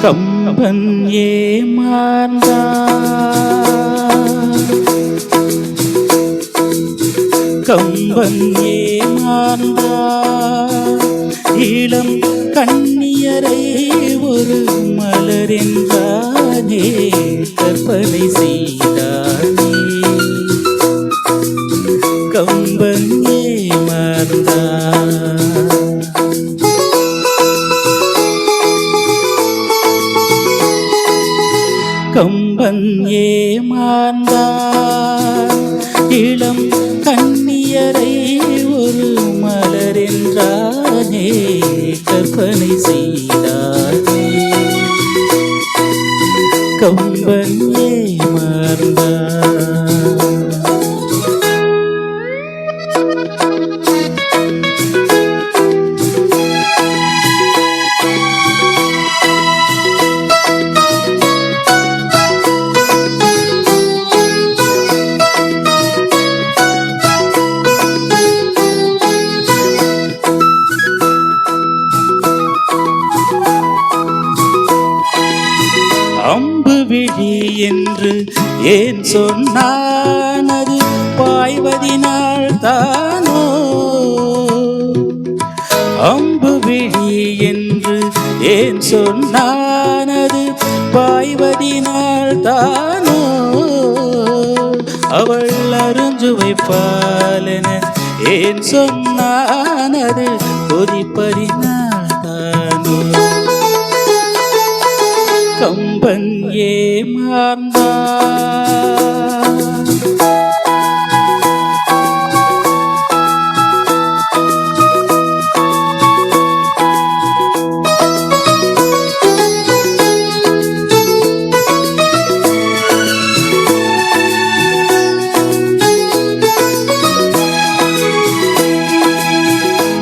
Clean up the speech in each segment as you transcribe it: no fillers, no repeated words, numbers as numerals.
கம்பன் ஏமாந்தான், கம்பன் ஏமாந்தான். இளம் கண்ணியரை ஒரு மலரென்றானே கற்பனை செய்தானே. கம்பன் ஏமாந்தான். கம்பன் ஏமாந்தான். இளம் கண்ணியரை ஒரு மலரென்றானே கற்பனை செய்தானே. கம்பன் ஏமாந்தான். அம்பு விழி என்று ஏன் சொன்னான், அது பாய்வதினால் தானோ. அம்பு விழி என்று ஏன் சொன்னான், அது பாய்வதினால் தானோ. அவள் அருஞ்சுவைப்பாலென ஏன் சொன்னான், அது கொதிப்பதினால் தானோ. கம்பன் ஏமாந்தான்.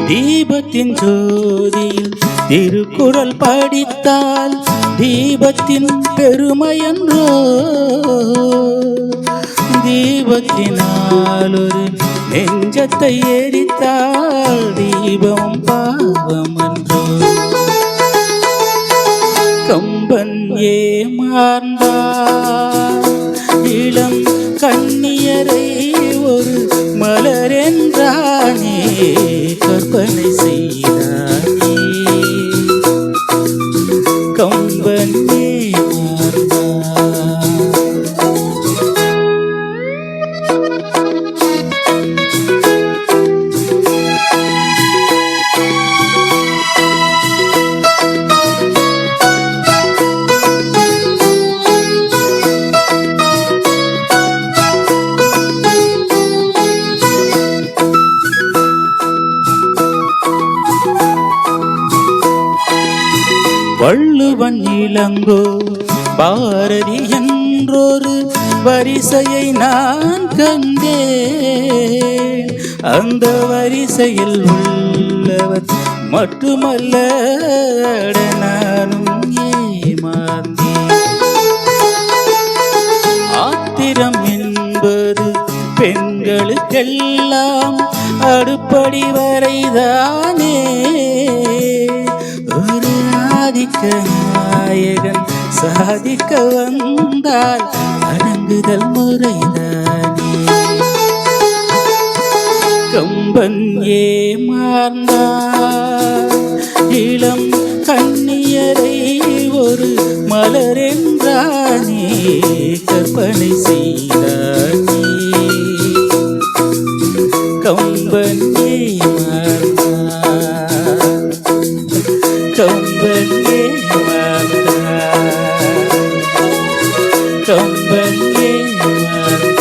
தீபத்தின் ஜோதியில் திருக்குறள் படித்தால் தீபத்தின் பெருமையன்றோ. தீபத்தினால் ஒரு நெஞ்சத்தை எரித்தால் தீபம் பாவம் அன்றோ. கம்பன் ஏமாந்தான். இளம் கண்ணியரை ஒரு மலரென்றானே கற்பனை செய்தானே. கம்பன் ஏமாந்தான். வள்ளுவன் இளங்கோ பாரதி என்றொரு வரிசையை நான் கண்டேன். அந்த வரிசையில் உள்ளவர் மட்டுமல்ல நானும் ஏமாந்தேன். ஆத்திரம் என்பது பெண்களுக்கெல்லாம் அடுப்படி வரைதானே. ஒரு ஆதிக்க நாயகன் சாதிக்க வந்தால் அடங்குதல் முறைதானே. கம்பன் ஏமாந்தான். இளம் கண்ணியரை ஒரு மலரென்றானே கற்பனை செய்தானே. கம்பன் ஏமாந்தான். கம்பன் ஏமாந்தான். கம்பன் ஏமாந்தான்.